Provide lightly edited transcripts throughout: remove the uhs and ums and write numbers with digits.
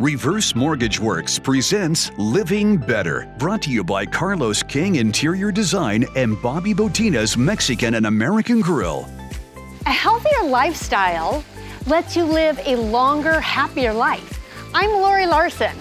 Reverse Mortgage Works presents Living Better, brought to you by Carlos King Interior Design and Bobby Botina's Mexican and American Grill. A healthier lifestyle lets you live a longer, happier life. I'm Lori Larson.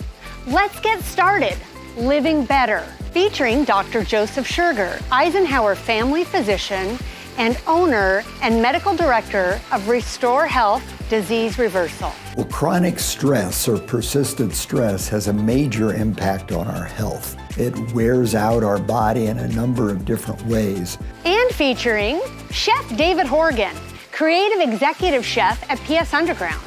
Let's get started. Living Better, featuring Dr. Joseph Scherger, Eisenhower family physician and owner and medical director of Restore Health Disease Reversal. Well, chronic stress or persistent stress has a major impact on our health. It wears out our body in a number of different ways. And featuring Chef David Horgan, creative executive chef at PS Underground.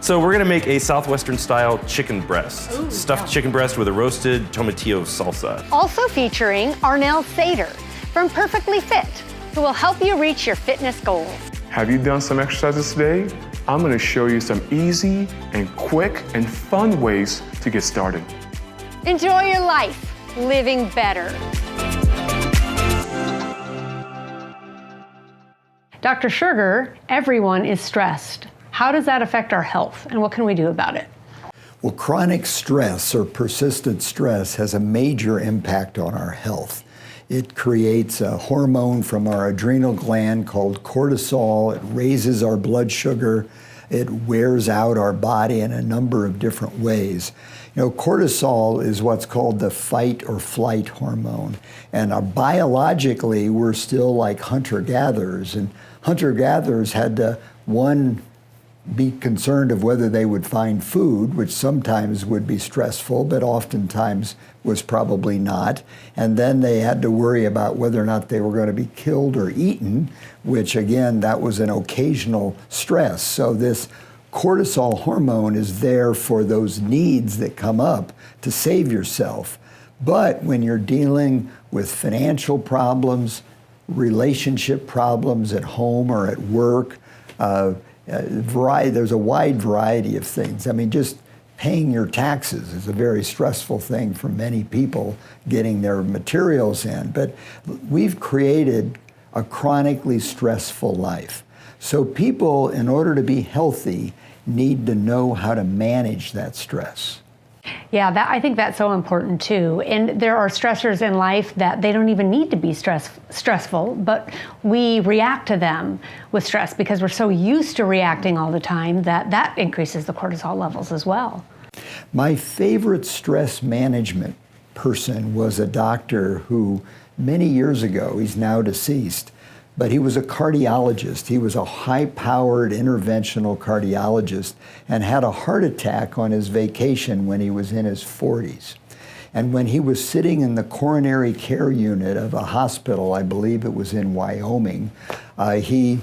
So we're gonna make a Southwestern style chicken breast. Stuffed chicken breast with a roasted tomatillo salsa. Also featuring Arnell Sater from Perfectly Fit, who will help you reach your fitness goals. Have you done some exercises today? I'm gonna show you some easy and quick and fun ways to get started. Enjoy your life, living better. Dr. Scherger, everyone is stressed. How does that affect our health, and what can we do about it? Well, chronic stress or persistent stress has a major impact on our health. It creates a hormone from our adrenal gland called cortisol. It raises our blood sugar. It wears out our body in a number of different ways. You know, cortisol is what's called the fight or flight hormone. And biologically, we're still like hunter-gatherers. And hunter-gatherers had to, one, be concerned of whether they would find food, which sometimes would be stressful, but oftentimes was probably not. And then they had to worry about whether or not they were going to be killed or eaten, which again, that was an occasional stress. So this cortisol hormone is there for those needs that come up to save yourself. But when you're dealing with financial problems, relationship problems at home or at work, there's a wide variety of things. I mean, just paying your taxes is a very stressful thing for many people, getting their materials in. But we've created a chronically stressful life. So people, in order to be healthy, need to know how to manage that stress. Yeah, I think that's so important too. And there are stressors in life that they don't even need to be stressful, but we react to them with stress because we're so used to reacting all the time that increases the cortisol levels as well. My favorite stress management person was a doctor who many years ago, he's now deceased, but he was a cardiologist. He was a high-powered interventional cardiologist and had a heart attack on his vacation when he was in his 40s. And when he was sitting in the coronary care unit of a hospital, I believe it was in Wyoming, he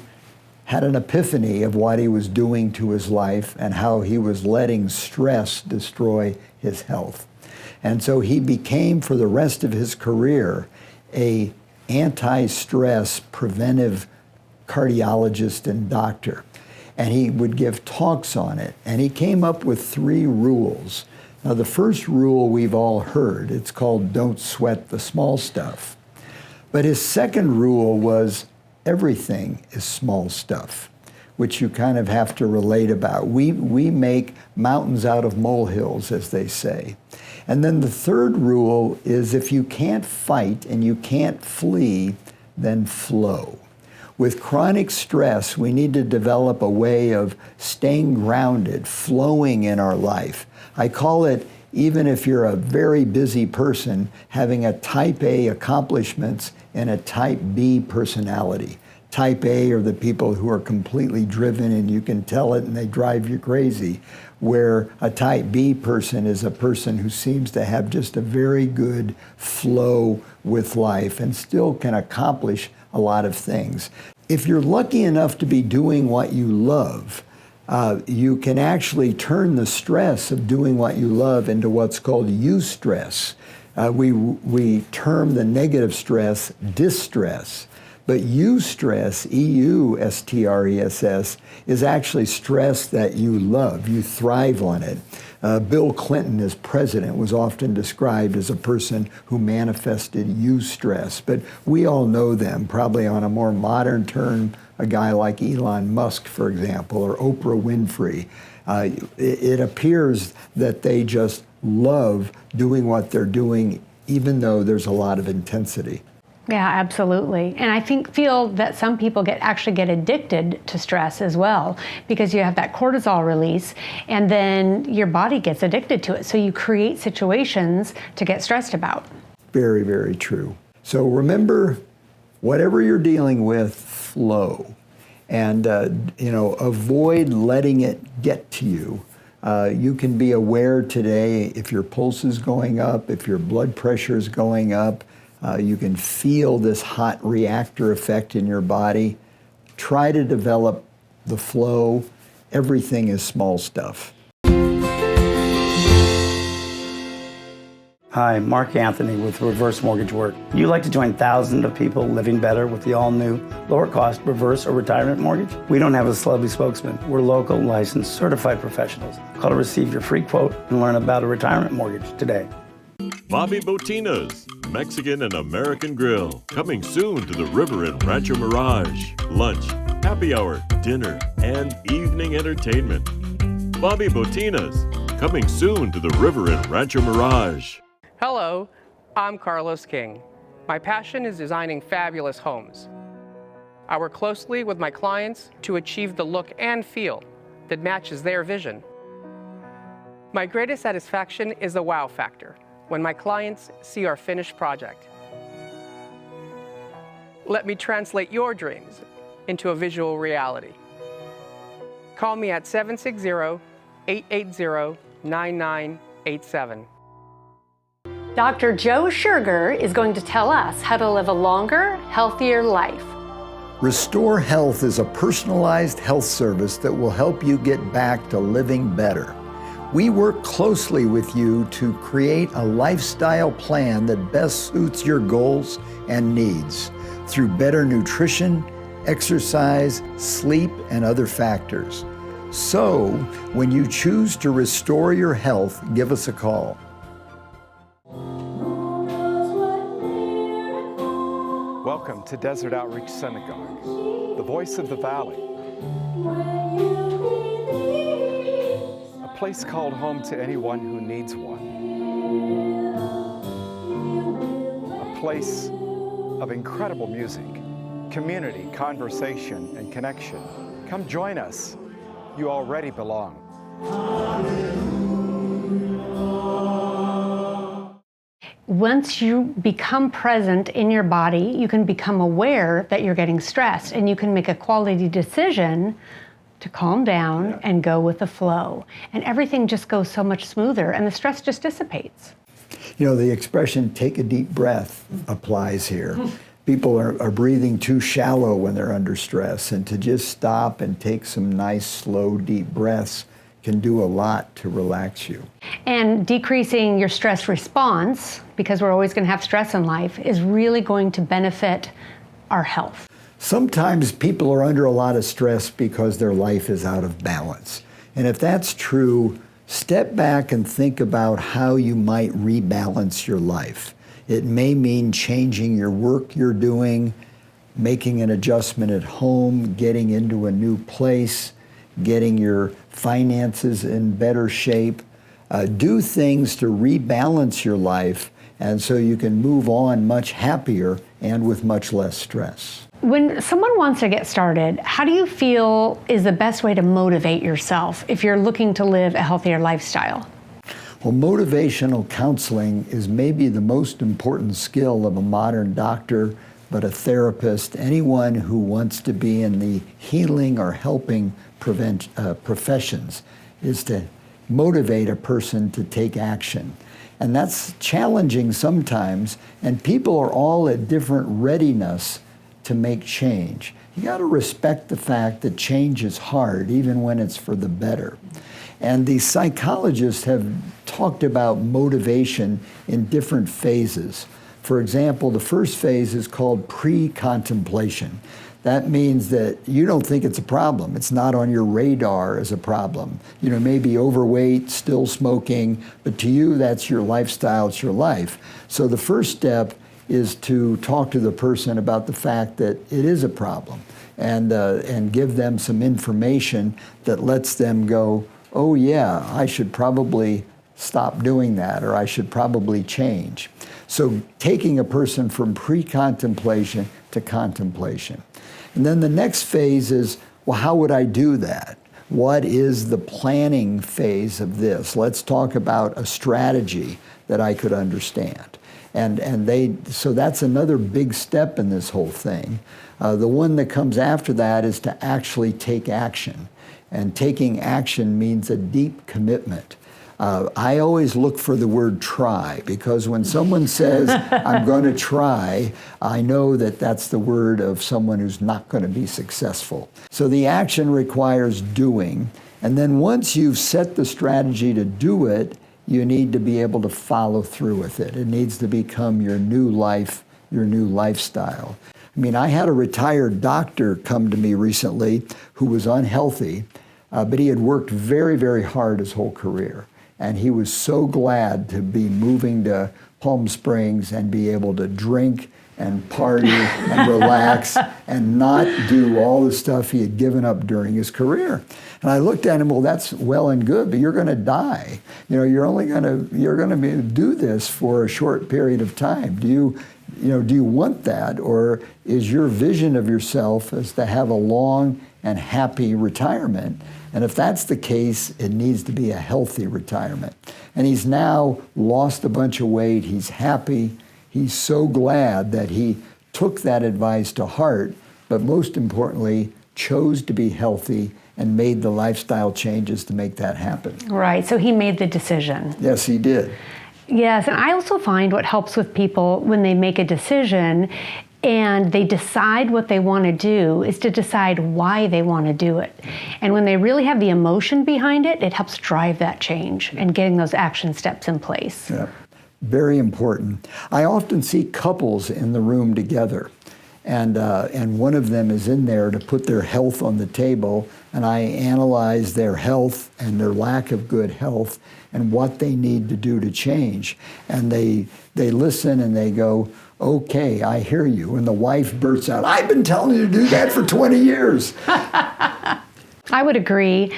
had an epiphany of what he was doing to his life and how he was letting stress destroy his health. And so he became, for the rest of his career, a anti-stress preventive cardiologist and doctor. And he would give talks on it. And he came up with 3 rules. Now, the first rule we've all heard. It's called don't sweat the small stuff. But his second rule was everything is small stuff, which you kind of have to relate about. We make mountains out of molehills, as they say. And then the third rule is if you can't fight and you can't flee, then flow. With chronic stress, we need to develop a way of staying grounded, flowing in our life. I call it, even if you're a very busy person, having a type A accomplishments and a type B personality. Type A are the people who are completely driven and you can tell it and they drive you crazy, where a type B person is a person who seems to have just a very good flow with life and still can accomplish a lot of things. If you're lucky enough to be doing what you love, you can actually turn the stress of doing what you love into what's called eustress. We term the negative stress distress. But eustress, E-U-S-T-R-E-S-S, is actually stress that you love. You thrive on it. Bill Clinton, as president, was often described as a person who manifested eustress. But we all know them, probably on a more modern term, a guy like Elon Musk, for example, or Oprah Winfrey. It appears that they just love doing what they're doing, even though there's a lot of intensity. Yeah, absolutely. And I feel that some people actually get addicted to stress as well, because you have that cortisol release and then your body gets addicted to it. So you create situations to get stressed about. Very, very true. So remember, whatever you're dealing with, flow. And, avoid letting it get to you. You can be aware today if your pulse is going up, if your blood pressure is going up. You can feel this hot reactor effect in your body. Try to develop the flow. Everything is small stuff. Hi, Mark Anthony with Reverse Mortgage Work. You like to join thousands of people living better with the all-new, lower-cost reverse or retirement mortgage? We don't have a celebrity spokesman. We're local, licensed, certified professionals. Call to receive your free quote and learn about a retirement mortgage today. Bobby Botina's Mexican and American Grill, coming soon to the river in Rancho Mirage. Lunch, happy hour, dinner, and evening entertainment. Bobby Botina's, coming soon to the river in Rancho Mirage. Hello, I'm Carlos King. My passion is designing fabulous homes. I work closely with my clients to achieve the look and feel that matches their vision. My greatest satisfaction is the wow factor, when my clients see our finished project. Let me translate your dreams into a visual reality. Call me at 760-880-9987. Dr. Joe Sugar is going to tell us how to live a longer, healthier life. Restore Health is a personalized health service that will help you get back to living better. We work closely with you to create a lifestyle plan that best suits your goals and needs through better nutrition, exercise, sleep, and other factors. So, when you choose to restore your health, give us a call. Welcome to Desert Outreach Synagogue, the voice of the valley. A place called home to anyone who needs one. A place of incredible music, community, conversation, and connection. Come join us. You already belong. Once you become present in your body, you can become aware that you're getting stressed, and you can make a quality decision to calm down and go with the flow. And everything just goes so much smoother, and the stress just dissipates. You know, the expression, take a deep breath, applies here. People are breathing too shallow when they're under stress, and to just stop and take some nice, slow, deep breaths can do a lot to relax you. And decreasing your stress response, because we're always going to have stress in life, is really going to benefit our health. Sometimes people are under a lot of stress because their life is out of balance. And if that's true, step back and think about how you might rebalance your life. It may mean changing your work you're doing, making an adjustment at home, getting into a new place, getting your finances in better shape. Do things to rebalance your life, and so you can move on much happier and with much less stress. When someone wants to get started, how do you feel is the best way to motivate yourself if you're looking to live a healthier lifestyle? Well, motivational counseling is maybe the most important skill of a modern doctor, but a therapist, anyone who wants to be in the healing or helping professions, is to motivate a person to take action. And that's challenging sometimes, and people are all at different readiness to make change. You got to respect the fact that change is hard, even when it's for the better. And the psychologists have talked about motivation in different phases. For example, the first phase is called pre-contemplation. That means that you don't think it's a problem. It's not on your radar as a problem. You know, maybe overweight, still smoking, but to you, that's your lifestyle, it's your life. So the first step is to talk to the person about the fact that it is a problem, and give them some information that lets them go, oh yeah, I should probably stop doing that, or I should probably change. So taking a person from pre-contemplation to contemplation. And then the next phase is, well, how would I do that? What is the planning phase of this? Let's talk about a strategy that I could understand. So that's another big step in this whole thing. The one that comes after that is to actually take action. And taking action means a deep commitment. I always look for the word try, because when someone says, I'm going to try, I know that that's the word of someone who's not going to be successful. So the action requires doing. And then once you've set the strategy to do it, you need to be able to follow through with it. It needs to become your new life, your new lifestyle. I mean, I had a retired doctor come to me recently who was unhealthy, but he had worked very, very hard his whole career. And he was so glad to be moving to Palm Springs and be able to drink and party and relax and not do all the stuff he had given up during his career. And I looked at him, well, that's well and good, but you're going to die. You know, you're going to do this for a short period of time. Do you want that, or is your vision of yourself as to have a long and happy retirement? And if that's the case, it needs to be a healthy retirement. And he's now lost a bunch of weight. He's happy. He's so glad that he took that advice to heart, but most importantly, chose to be healthy and made the lifestyle changes to make that happen. Right, so he made the decision. Yes, he did. Yes, and I also find what helps with people when they make a decision and they decide what they want to do is to decide why they want to do it. And when they really have the emotion behind it, it helps drive that change and getting those action steps in place. Yeah, very important. I often see couples in the room together, and one of them is in there to put their health on the table, and I analyze their health and their lack of good health and what they need to do to change. And they listen and they go, okay, I hear you. And the wife bursts out, I've been telling you to do that for 20 years. I would agree,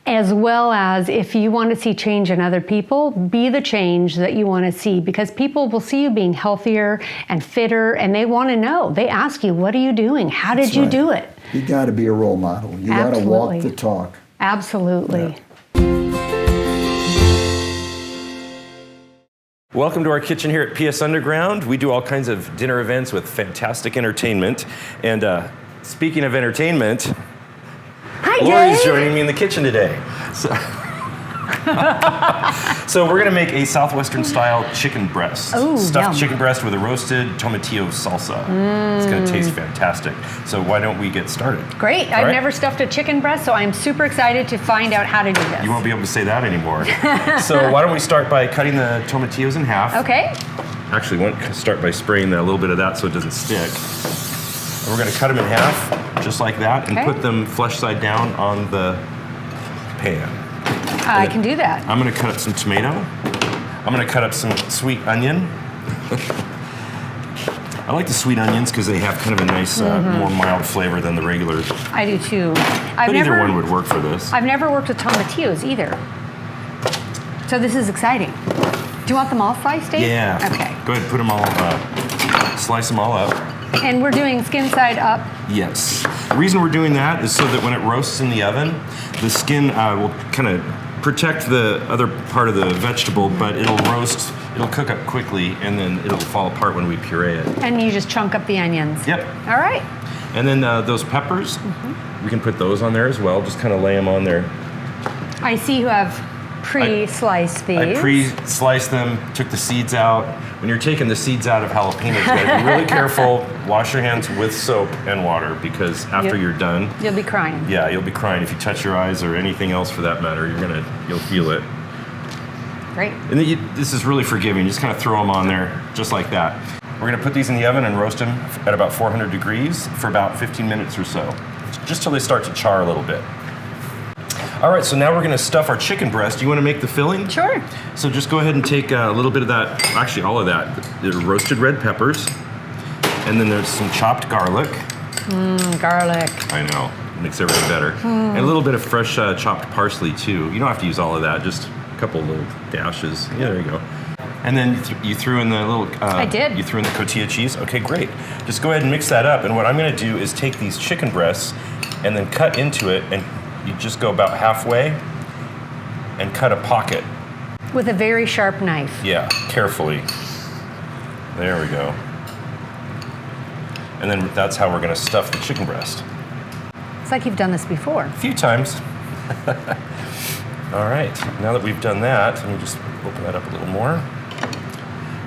as well as if you want to see change in other people, be the change that you want to see, because people will see you being healthier and fitter, and they want to know. They ask you, what are you doing? How did you do it? You got to be a role model. You got to walk the talk. Absolutely. Yeah. Welcome to our kitchen here at PS Underground. We do all kinds of dinner events with fantastic entertainment. And speaking of entertainment, Hi, Lori's Dave. joining me in the kitchen today. So we're gonna make a Southwestern style chicken breast. Ooh, stuffed yum. chicken breast with a roasted tomatillo salsa. It's gonna taste fantastic. So why don't we get started? Great. All I've right? never stuffed a chicken breast, so I'm super excited to find out how to do this. You won't be able to say that anymore. So why don't we start by cutting the tomatillos in half. Okay. Actually, why don't start by spraying a little bit of that so it doesn't stick. And we're gonna cut them in half, just like that, and Okay. put them flesh side down on the pan. I can do that. I'm gonna cut up some tomato. I'm gonna cut up some sweet onion. I like the sweet onions because they have kind of a nice, more mild flavor than the regular. I do too. But either one would work for this. I've never worked with tomatillos either. So this is exciting. Do you want them all sliced, Dave? Yeah. Okay. Go ahead, put them all, slice them all up. And we're doing skin side up. Yes. The reason we're doing that is so that when it roasts in the oven, the skin will kind of protect the other part of the vegetable, but it'll cook up quickly, and then it'll fall apart when we puree it. And you just chunk up the onions. Yep. All right. And then those peppers, we can put those on there as well. Just kind of lay them on there. I see you have pre-sliced these. I pre-sliced them, took the seeds out. When you're taking the seeds out of jalapenos, you gotta be really careful. Wash your hands with soap and water, because after you're done, You'll be crying. yeah, you'll be crying. If you touch your eyes or anything else for that matter, you'll feel it. Great. And then this is really forgiving. You just kind of throw them on there, just like that. We're gonna put these in the oven and roast them at about 400 degrees for about 15 minutes or so, just till they start to char a little bit. All right, so now we're gonna stuff our chicken breast. Do you wanna make the filling? Sure. So just go ahead and take a little bit of that, actually all of that. There's roasted red peppers, and then there's some chopped garlic. Garlic. I know, makes everything better. And a little bit of fresh chopped parsley too. You don't have to use all of that, just a couple little dashes. Yeah, there you go. And then you threw in the little... I did. You threw in the cotija cheese? Okay, great. Just go ahead and mix that up. And what I'm gonna do is take these chicken breasts and then cut into it, and you just go about halfway and cut a pocket. With a very sharp knife. Yeah, carefully. There we go. And then that's how we're gonna stuff the chicken breast. It's like you've done this before. A few times. All right, now that we've done that, let me just open that up a little more.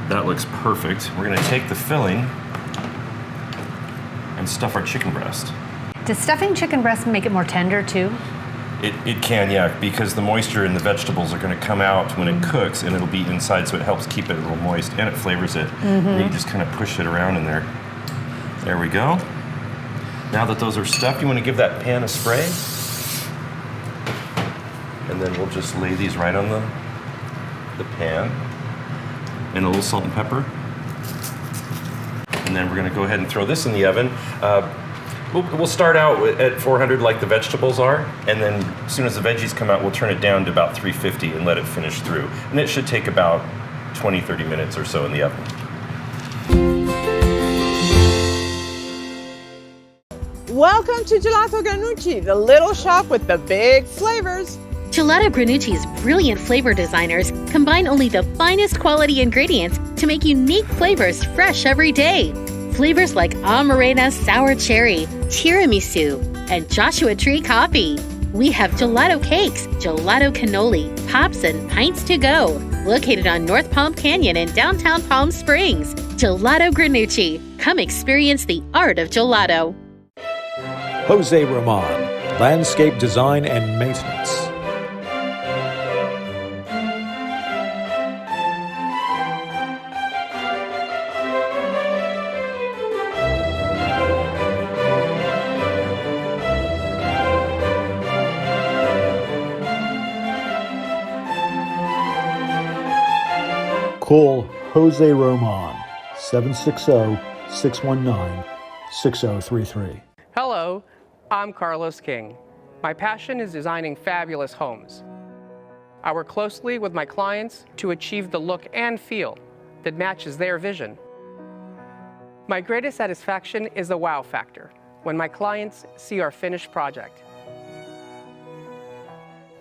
That looks perfect. We're gonna take the filling and stuff our chicken breast. Does stuffing chicken breast make it more tender too? It can, yeah, because the moisture in the vegetables are gonna come out when it cooks, and it'll be inside, so it helps keep it a little moist, and it flavors it. And you just kind of push it around in there. There we go. Now that those are stuffed, you wanna give that pan a spray. And then we'll just lay these right on the pan. And a little salt and pepper. And then we're gonna go ahead and throw this in the oven. We'll start out at 400 like the vegetables are, and then as soon as the veggies come out, we'll turn it down to about 350 and let it finish through. And it should take about 20-30 minutes or so in the oven. Welcome to Gelato Granucci, the little shop with the big flavors. Gelato Granucci's brilliant flavor designers combine only the finest quality ingredients to make unique flavors fresh every day. Flavors like Amarena Sour Cherry, Tiramisu, and Joshua Tree Coffee. We have gelato cakes, gelato cannoli, pops, and pints to go. Located on North Palm Canyon in downtown Palm Springs. Gelato Granucci. Come experience the art of gelato. Jose Roman, Landscape Design and Maintenance. Call Jose Roman, 760-619-6033. Hello, I'm Carlos King. My passion is designing fabulous homes. I work closely with my clients to achieve the look and feel that matches their vision. My greatest satisfaction is the wow factor when my clients see our finished project.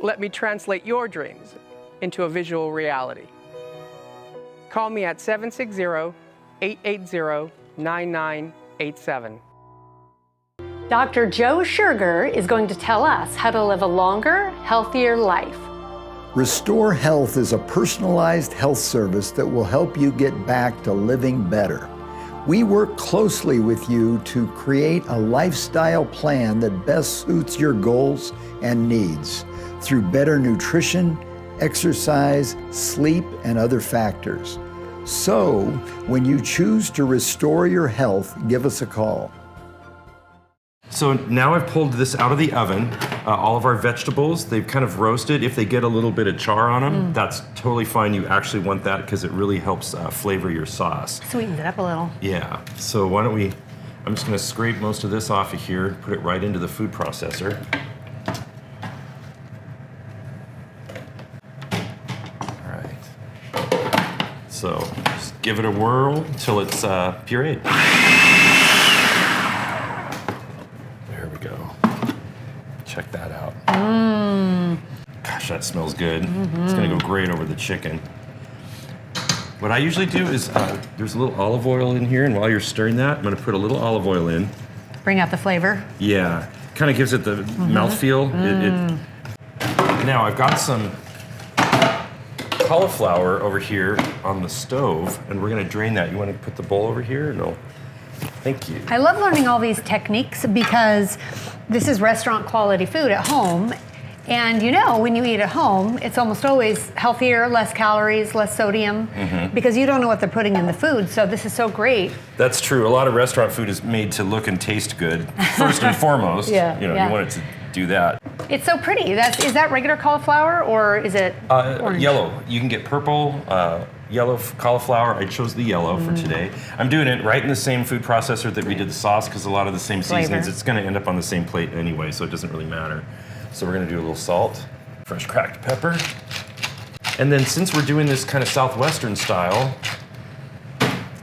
Let me translate your dreams into a visual reality. Call me at 760-880-9987. Dr. Joe Scherger is going to tell us how to live a longer, healthier life. Restore Health is a personalized health service that will help you get back to living better. We work closely with you to create a lifestyle plan that best suits your goals and needs through better nutrition, exercise, sleep, and other factors. So, when you choose to restore your health, give us a call. So now I've pulled this out of the oven. All of our vegetables, they've kind of roasted. If they get a little bit of char on them, that's totally fine. You actually want that because it really helps flavor your sauce. Sweetens it up a little. Yeah, so why don't I'm just gonna scrape most of this off of here, put it right into the food processor. All right. So just give it a whirl until it's pureed. There we go. Check that out. Gosh, that smells good. It's gonna go great over the chicken. What I usually do is, there's a little olive oil in here, and while you're stirring that, I'm gonna put a little olive oil in. Bring out the flavor. Yeah, kind of gives it the mouthfeel. Now I've got some cauliflower over here on the stove, and we're gonna drain that. You wanna put the bowl over here? No. Thank you. I love learning all these techniques because this is restaurant quality food at home. And you know, when you eat at home, it's almost always healthier, less calories, less sodium, because you don't know what they're putting in the food. So this is so great. That's true. A lot of restaurant food is made to look and taste good, first and foremost. Yeah, you know, yeah. you want it do that. It's so pretty. Is that regular cauliflower or is it orange? Yellow. You can get purple, yellow cauliflower. I chose the yellow for today. I'm doing it right in the same food processor that we did the sauce because a lot of the same seasonings, it's going to end up on the same plate anyway, so it doesn't really matter. So we're going to do a little salt, fresh cracked pepper. And then since we're doing this kind of Southwestern style,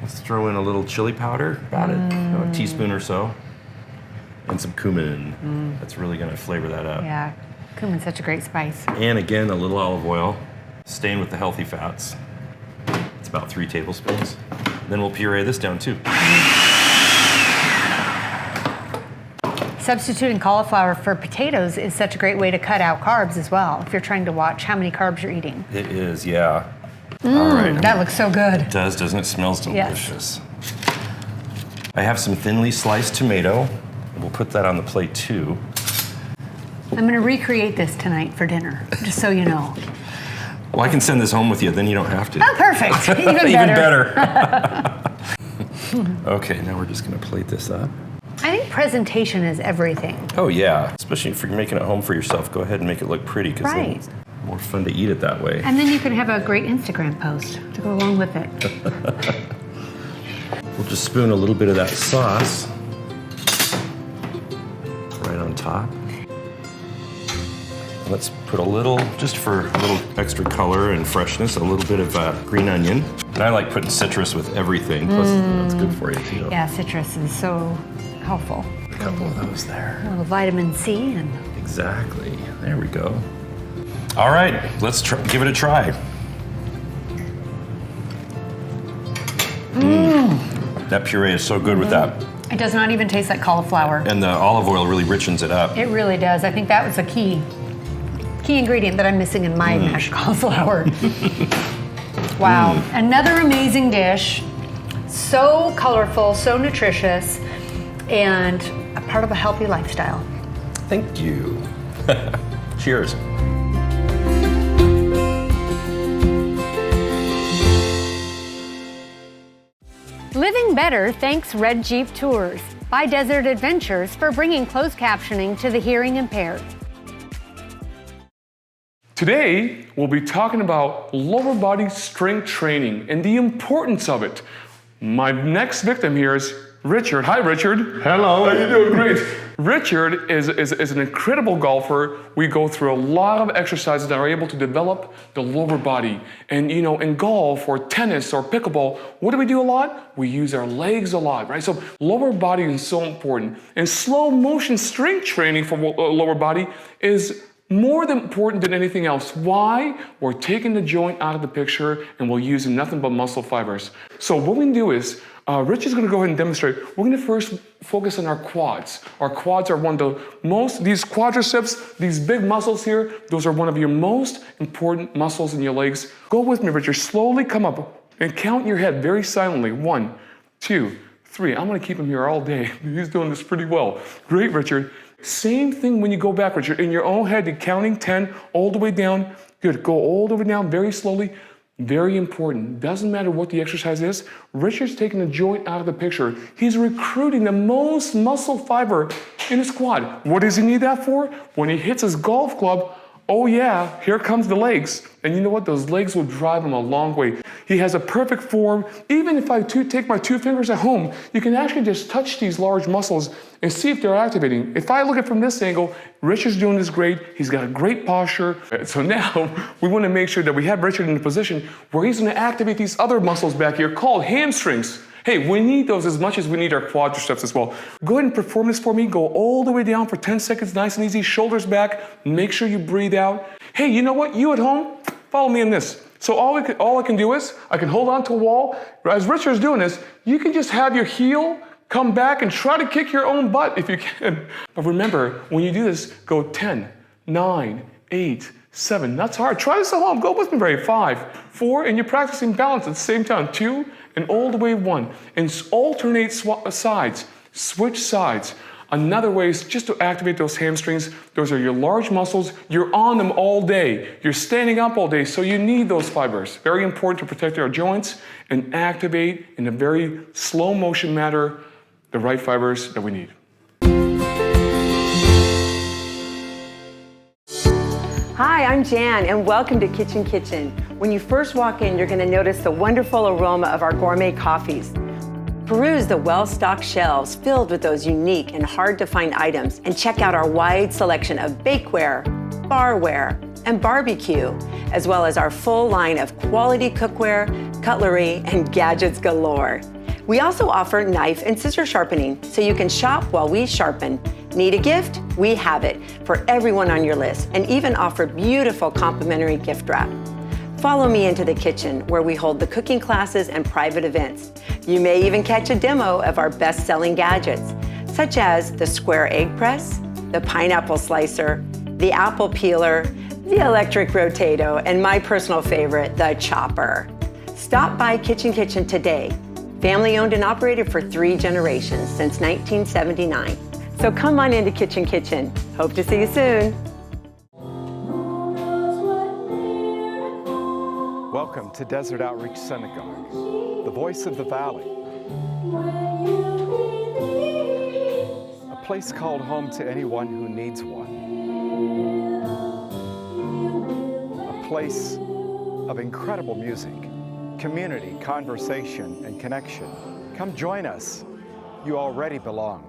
let's throw in a little chili powder, about a teaspoon or so, and some cumin. That's really going to flavor that up. Yeah, cumin's such a great spice. And again, a little olive oil, staying with the healthy fats. It's about 3 tablespoons. Then we'll puree this down too. Substituting cauliflower for potatoes is such a great way to cut out carbs as well, if you're trying to watch how many carbs you're eating. It is, yeah. All right. That looks so good. It does, doesn't it? Smells delicious. Yes. I have some thinly sliced tomato. We'll put that on the plate too. I'm going to recreate this tonight for dinner, just so you know. Well, I can send this home with you, then you don't have to. Oh, perfect. Even better. Even better. Okay, now we're just going to plate this up. I think presentation is everything. Oh, yeah. Especially if you're making it home for yourself, go ahead and make it look pretty, because then it's more fun to eat it that way. And then you can have a great Instagram post to go along with it. We'll just spoon a little bit of that sauce right on top. Let's put a little, just for a little extra color and freshness, a little bit of green onion. And I like putting citrus with everything, plus that's good for you too. Yeah, citrus is so helpful. A couple of those there. A little vitamin C and... Exactly, there we go. All right, let's give it a try. That puree is so good with that. It does not even taste like cauliflower. And the olive oil really richens it up. It really does. I think that was a key ingredient that I'm missing in my mashed cauliflower. Wow, another amazing dish. So colorful, so nutritious, and a part of a healthy lifestyle. Thank you. Cheers. Living Better thanks Red Jeep Tours by Desert Adventures for bringing closed captioning to the hearing impaired. Today, we'll be talking about lower body strength training and the importance of it. My next victim here is Richard. Hi, Richard. Hello. How are you doing? Great. Richard is an incredible golfer. We go through a lot of exercises that are able to develop the lower body. And you know, in golf or tennis or pickleball, what do we do a lot? We use our legs a lot, right? So lower body is so important. And slow motion strength training for lower body is more than important than anything else. Why? We're taking the joint out of the picture and we're using nothing but muscle fibers. So what we can do is, Rich is going to go ahead and demonstrate. We're going to first focus on our quads. Our quads are one of the most, these quadriceps, these big muscles here, those are one of your most important muscles in your legs. Go with me, Richard. Slowly come up and count in your head very silently. 1, 2, 3. I'm going to keep him here all day. He's doing this pretty well. Great, Richard. Same thing when you go back, Richard. In your own head, you're counting 10 all the way down. Good. Go all the way down very slowly. Very important. Doesn't matter what the exercise is. Richard's taking the joint out of the picture. He's recruiting the most muscle fiber in his quad. What does he need that for? When he hits his golf club, oh yeah, here comes the legs. And you know what? Those legs will drive him a long way. He has a perfect form. Even if I take my 2 fingers at home, you can actually just touch these large muscles and see if they're activating. If I look at it from this angle, Richard's doing this great. He's got a great posture. So now we want to make sure that we have Richard in a position where he's going to activate these other muscles back here called hamstrings. Hey, we need those as much as we need our quadriceps as well. Go ahead and perform this for me. Go all the way down for 10 seconds, nice and easy. Shoulders back. Make sure you breathe out. Hey, you know what? You at home, follow me in this. So all I can do is, I can hold on to a wall. As Richard's doing this, you can just have your heel come back and try to kick your own butt if you can. But remember, when you do this, go 10, 9, 8, 7. That's hard. Try this at home. Go with me, Ray. 5, 4, and you're practicing balance at the same time. 2, and all the way 1. And alternate sides. Switch sides. Another way is just to activate those hamstrings. Those are your large muscles. You're on them all day. You're standing up all day, so you need those fibers. Very important to protect our joints and activate in a very slow motion manner the right fibers that we need. I'm Jan, and welcome to Kitchen Kitchen. When you first walk in, you're going to notice the wonderful aroma of our gourmet coffees. Peruse the well-stocked shelves filled with those unique and hard-to-find items, and check out our wide selection of bakeware, barware, and barbecue, as well as our full line of quality cookware, cutlery, and gadgets galore. We also offer knife and scissor sharpening, so you can shop while we sharpen. Need a gift? We have it for everyone on your list, and even offer beautiful complimentary gift wrap. Follow me into the kitchen, where we hold the cooking classes and private events. You may even catch a demo of our best-selling gadgets, such as the square egg press, the pineapple slicer, the apple peeler, the electric rotato, and my personal favorite, the chopper. Stop by Kitchen Kitchen today. Family owned and operated for 3 generations since 1979. So come on into Kitchen Kitchen. Hope to see you soon. Welcome to Desert Outreach Synagogue, the voice of the valley. A place called home to anyone who needs one. A place of incredible music, community, conversation, and connection. Come join us. You already belong.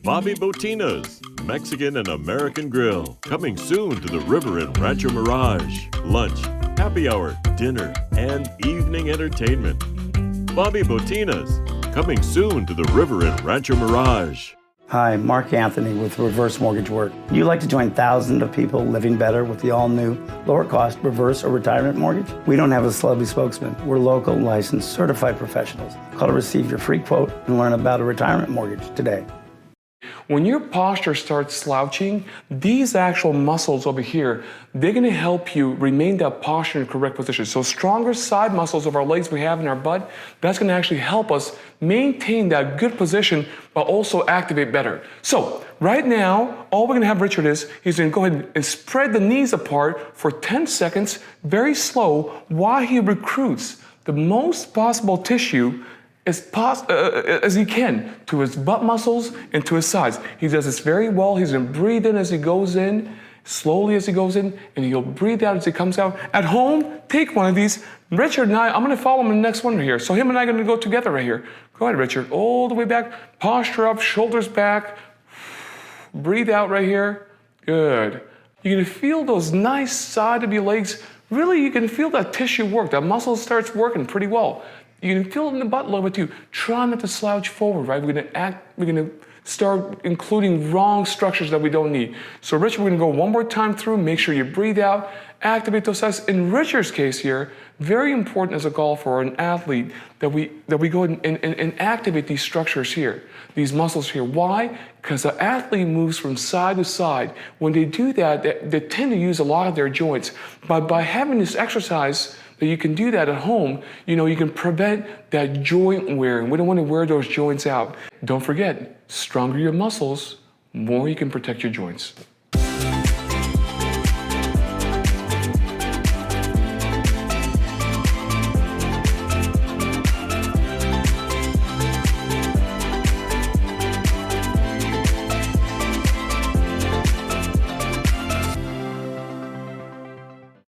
Bobby Botina's Mexican and American Grill, coming soon to the river in Rancho Mirage. Lunch, happy hour, dinner, and evening entertainment. Bobby Botina's, coming soon to the river in Rancho Mirage. Hi, Mark Anthony with Reverse Mortgage Work. You like to join thousands of people living better with the all-new, lower-cost reverse or retirement mortgage? We don't have a celebrity spokesman. We're local, licensed, certified professionals. Call to receive your free quote and learn about a retirement mortgage today. When your posture starts slouching, these actual muscles over here, they're gonna help you remain that posture in the correct position. So stronger side muscles of our legs we have in our butt, that's gonna actually help us maintain that good position, but also activate better. So right now, all we're gonna have Richard is, he's gonna go ahead and spread the knees apart for 10 seconds, very slow, while he recruits the most possible tissue as he can to his butt muscles and to his sides. He does this very well. He's gonna breathe in as he goes in, slowly as he goes in, and he'll breathe out as he comes out. At home, take one of these. Richard and I, I'm gonna follow him in the next one right here. So him and I are gonna go together right here. Go ahead, Richard, all the way back, posture up, shoulders back. Breathe out right here. Good. You're gonna feel those nice side of your legs. Really, you can feel that tissue work. That muscle starts working pretty well. You can feel it in the butt a little bit too. Try not to slouch forward, right? We're gonna start including wrong structures that we don't need. So Richard, we're gonna go one more time through, make sure you breathe out, activate those sides. In Richard's case here, very important as a golfer or an athlete that we go and activate these structures here, these muscles here. Why? Because the athlete moves from side to side. When they do that, they tend to use a lot of their joints. But by having this exercise, that you can do that at home, you can prevent that joint wearing. We don't want to wear those joints out. Don't forget, stronger your muscles, more you can protect your joints.